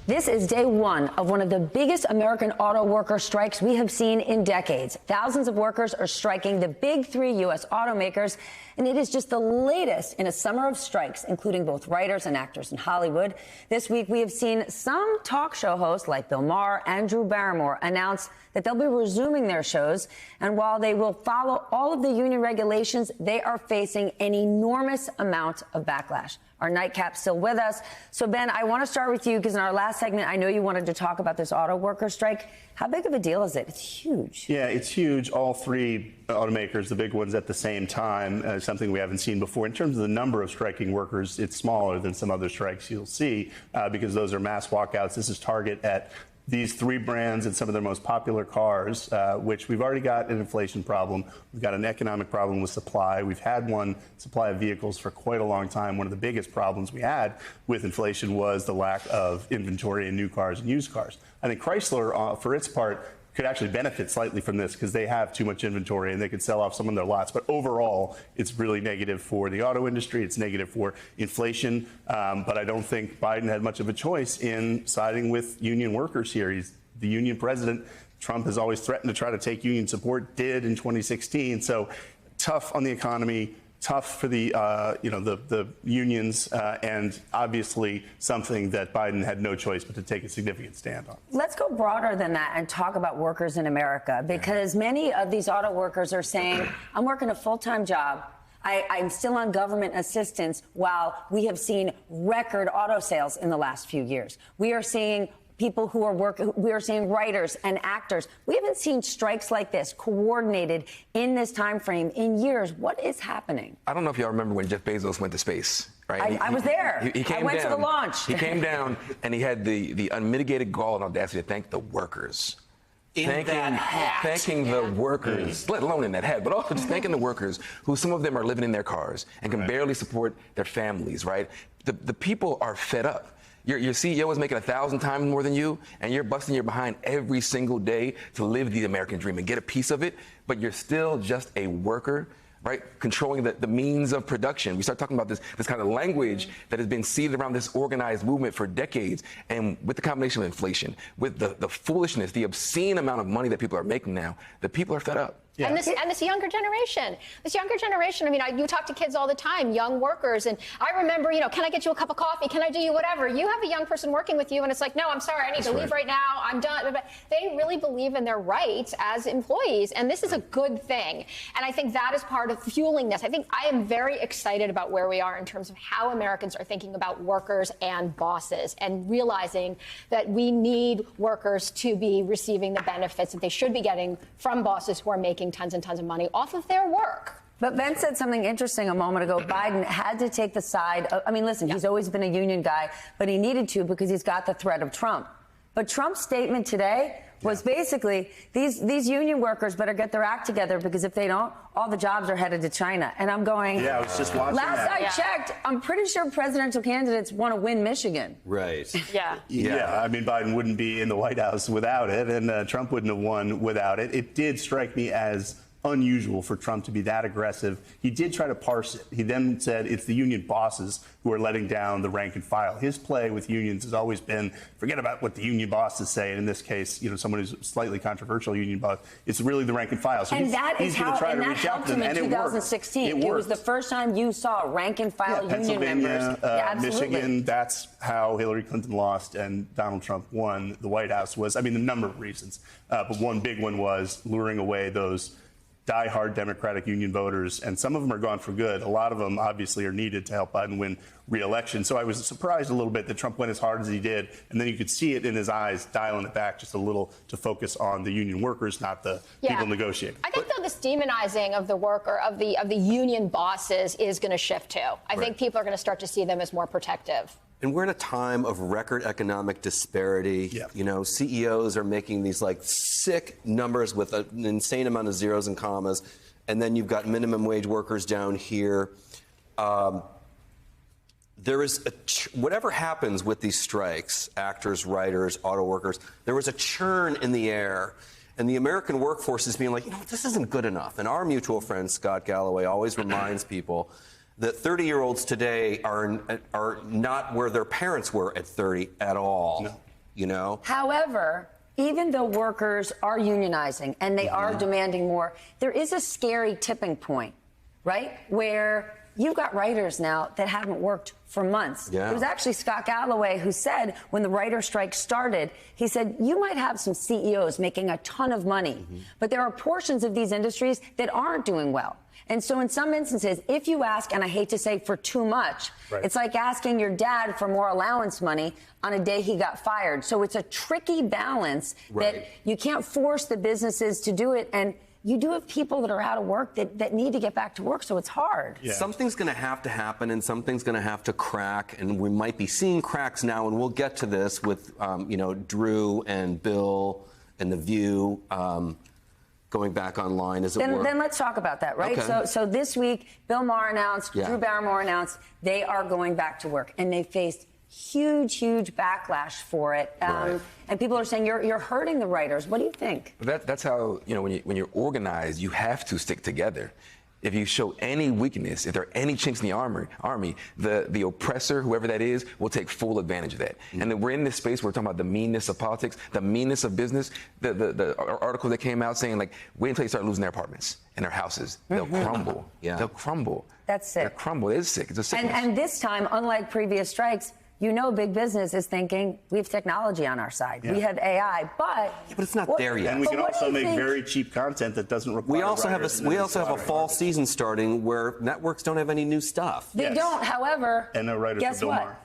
This is day one of the biggest American auto worker strikes we have seen in decades. Thousands of workers are striking the big three U.S. automakers, and it is just the latest in a summer of strikes, including both writers and actors in Hollywood. This week, we have seen some talk show hosts like Bill Maher and Drew Barrymore announce that they'll be resuming their shows. And while they will follow all of the union regulations, they are facing an enormous amount of backlash. Our nightcap's still with us. So, Ben, I want to start with you because in our last segment, I know you wanted to talk about this auto worker strike. How big of a deal is it? It's huge. Yeah, it's huge. All three automakers, the big ones at the same time, something we haven't seen before. In terms of the number of striking workers, it's smaller than some other strikes you'll see because those are mass walkouts. This is target at these three brands and some of their most popular cars, which we've already got an inflation problem. We've got an economic problem with supply. We've had supply of vehicles for quite a long time. One of the biggest problems we had with inflation was the lack of inventory in new cars and used cars. I think Chrysler, for its part, could actually benefit slightly from this because they have too much inventory and they could sell off some of their lots. But overall, it's really negative for the auto industry. It's negative for inflation. But I don't think Biden had much of a choice in siding with union workers here. He's the union president. Trump has always threatened to try to take union support, did in 2016. So tough on the economy. Tough for the the unions, and obviously something that Biden had no choice but to take a significant stand on. Let's go broader than that and talk about workers in America, because many of these auto workers are saying, I'm working a full-time job. I'm still on government assistance while we have seen record auto sales in the last few years. We are seeing people who are working, we are seeing writers and actors. We haven't seen strikes like this coordinated in this time frame in years. What is happening? I don't know if y'all remember when Jeff Bezos went to space, right? I was there. He came I went down, to the launch. He came down and he had the unmitigated gall and audacity to thank the workers. Thanking the workers, let alone in that hat, but also just thanking the workers who some of them are living in their cars and can barely support their families, right? The people are fed up. Your CEO is making 1,000 times more than you, and you're busting your behind every single day to live the American dream and get a piece of it, but you're still just a worker, right? Controlling the means of production. We start talking about this kind of language that has been seeded around this organized movement for decades, and with the combination of inflation, with the foolishness, the obscene amount of money that people are making now, the people are fed up. Yeah. And this younger generation, I mean, you talk to kids all the time, young workers, and I remember, can I get you a cup of coffee? Can I do you whatever? You have a young person working with you, and it's like, no, I'm sorry, I need to leave right now. I'm done. But they really believe in their rights as employees, and this is a good thing. And I think that is part of fueling this. I am very excited about where we are in terms of how Americans are thinking about workers and bosses, and realizing that we need workers to be receiving the benefits that they should be getting from bosses who are making tons and tons of money off of their work. But Ben said something interesting a moment ago. Biden had to take the side of, listen, he's always been a union guy, but he needed to because he's got the threat of Trump. But Trump's statement today was basically these union workers better get their act together, because if they don't, all the jobs are headed to China. And I'm going, I was just watching last that. I checked, I'm pretty sure presidential candidates want to win Michigan. Right. Yeah, Biden wouldn't be in the White House without it, and Trump wouldn't have won without it. It did strike me as unusual for Trump to be that aggressive. He did try to parse it. He then said it's the union bosses who are letting down the rank and file. His play with unions has always been, forget about what the union bosses say. And in this case, someone who's a slightly controversial union boss, it's really the rank and file. So and he's going to try to reach out to them, in and 2016. It was the first time you saw rank and file union members. Michigan, that's how Hillary Clinton lost and Donald Trump won the White House. Was, the number of reasons. But one big one was luring away those diehard Democratic union voters, and some of them are gone for good. A lot of them obviously are needed to help Biden win re-election. So I was surprised a little bit that Trump went as hard as he did, and then you could see it in his eyes, dialing it back just a little to focus on the union workers, not the people negotiating. I think though this demonizing of the worker, of the union bosses, is going to shift too. I think people are going to start to see them as more protective. And we're in a time of record economic disparity. Yeah. CEOs are making these sick numbers with an insane amount of zeros and commas. And then you've got minimum wage workers down here. There is whatever happens with these strikes, actors, writers, auto workers, there was a churn in the air. And the American workforce is being like, this isn't good enough. And our mutual friend, Scott Galloway, always reminds people that 30-year-olds today are not where their parents were at 30 at all. No. you know? However, even though workers are unionizing and they are demanding more, there is a scary tipping point, right? Where you've got writers now that haven't worked for months. Yeah. It was actually Scott Galloway who said when the writer strike started, he said, you might have some CEOs making a ton of money, but there are portions of these industries that aren't doing well. And so in some instances, if you ask, and I hate to say for too much, Right. it's like asking your dad for more allowance money on a day he got fired. So it's a tricky balance Right. that you can't force the businesses to do it. And you do have people that are out of work that need to get back to work, so it's hard. Yeah. Something's going to have to happen, and something's going to have to crack, and we might be seeing cracks now, and we'll get to this with, Drew and Bill and The View going back online, as it were. Then let's talk about that, right? Okay. So this week, Bill Maher announced, Yeah. Drew Barrymore announced they are going back to work, and they faced huge backlash for it. Right. And people are saying you're hurting the writers. What do you think? That's how, when you're organized, you have to stick together. If you show any weakness, if there are any chinks in the army, the oppressor, whoever that is, will take full advantage of that. And then we're in this space where we're talking about the meanness of politics, the meanness of business. The article that came out saying, like, wait until they start losing their apartments and their houses. They'll crumble. Yeah. They'll crumble. That's sick. They'll crumble. It is sick. It's a sickness. And this time, unlike previous strikes, big business is thinking we have technology on our side. Yeah. We have AI, but it's not there yet. And we but can what do also you make think- very cheap content that doesn't require. We also have writers a and fall season starting where networks don't have any new stuff. They Yes. don't. However, And no writers guess for Bill what? Maher.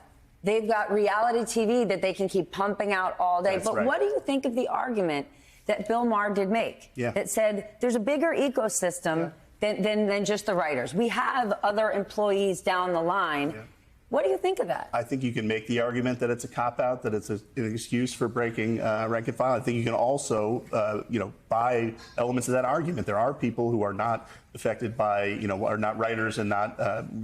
They've got reality TV that they can keep pumping out all day. That's but right. what do you think of the argument that Bill Maher did make? Yeah. That said there's a bigger ecosystem than just the writers. We have other employees down the line. Yeah. What do you think of that? I think you can make the argument that it's a cop-out, that it's an excuse for breaking rank and file. I think you can also, buy elements of that argument. There are people who are not affected by, are not writers and not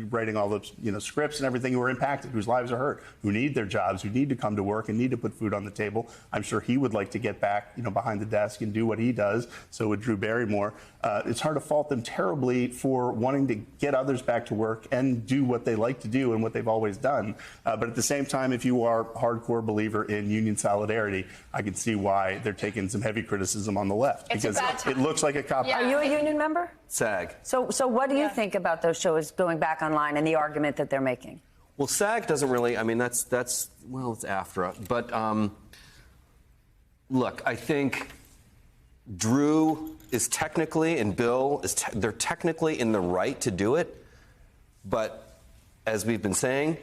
writing all the, scripts and everything, who are impacted, whose lives are hurt, who need their jobs, who need to come to work and need to put food on the table. I'm sure he would like to get back, behind the desk and do what he does. So would Drew Barrymore. It's hard to fault them terribly for wanting to get others back to work and do what they like to do and what they've always done. But at the same time, if you are a hardcore believer in union solidarity, I can see why they're taking some heavy criticism on the left. It's a because bad time. it looks like a cop-out. Are you a union member? SAG. So what do you think about those shows going back online and the argument that they're making? Well, SAG doesn't really. I mean, that's it's AFTRA. But look, I think Drew is technically and Bill they're technically in the right to do it, but as we've been saying,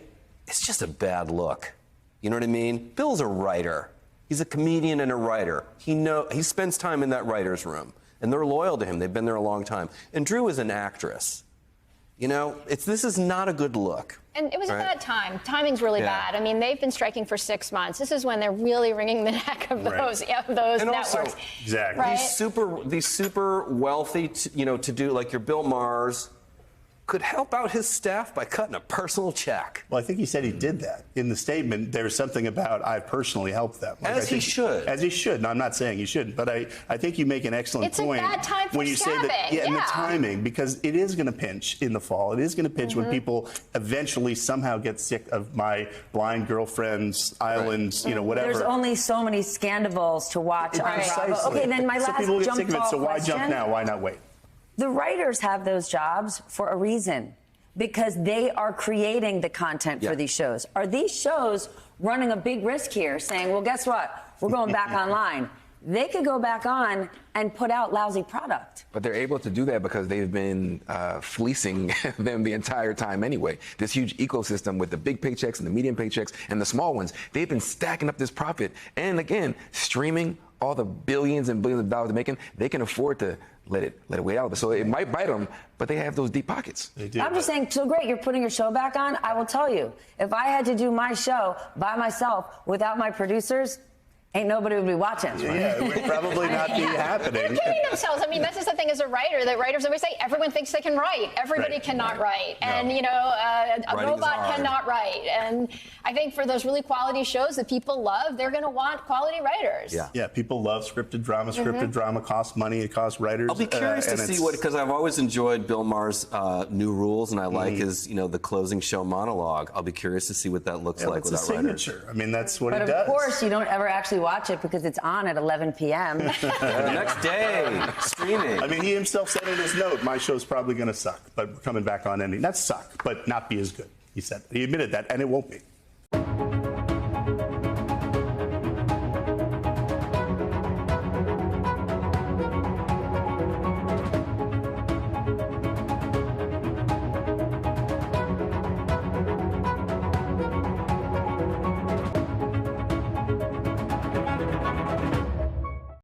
it's just a bad look. You know what I mean? Bill's a writer. He's a comedian and a writer. He spends time in that writer's room, and they're loyal to him. They've been there a long time. And Drew is an actress. This is not a good look. And it was a Right. bad time. Timing's really Yeah. bad. I mean, they've been striking for 6 months. This is when they're really wringing the neck of Right. those And networks. also, Exactly. Right? These super wealthy, to do, like your Bill Maher's, could help out his staff by cutting a personal check. Well, I think he said he did that. In the statement, there's something about I personally helped them. As I think- he should. As he should. No, I'm not saying he shouldn't, but I think you make an excellent It's a point bad time for when you say that. stabbing, And the yeah. timing, because it is going to pinch in the fall. It is going to pinch Mm-hmm. when people eventually somehow get sick of my blind girlfriend's islands, whatever. There's only so many Scandavals to watch on Bravo. Precisely. Okay, then my So last people get jump sick of it. ball So why question. jump now? Why not wait? The writers have those jobs for a reason, because they are creating the content Yeah. for these shows. Are these shows running a big risk here, saying, well, guess what? We're going back online. They could go back on and put out lousy product. But they're able to do that because they've been fleecing them the entire time anyway. This huge ecosystem with the big paychecks and the medium paychecks and the small ones, they've been stacking up this profit. And again, streaming all the billions and billions of dollars they're making, they can afford to let it wait out. So it might bite them, but they have those deep pockets. They do. I'm just saying, so great, you're putting your show back on. I will tell you, if I had to do my show by myself without my producers, ain't nobody would be watching. Yeah, it would probably not be happening. They're kidding themselves. I mean, that's just the thing as a writer, that writers always say everyone thinks they can write. Everybody Right. cannot write. No. And, you know, a Writing is robot hard. cannot write. And I think for those really quality shows that people love, they're going to want quality writers. Yeah. Yeah, people love scripted drama. Scripted drama costs money. It costs writers. I'll be curious to and see it's- what, because I've always enjoyed Bill Maher's new rules, and I like his, you know, the closing show monologue. I'll be curious to see what that looks Yeah, like it's a without writers. signature. I mean, that's what But he of does. course, you don't ever actually watch it because it's on at 11 p.m. The next day, streaming. I mean, he himself said in his note, my show's probably going to suck, but we're coming back on ending. Not suck, but not be as good, he said. He admitted that, and it won't be.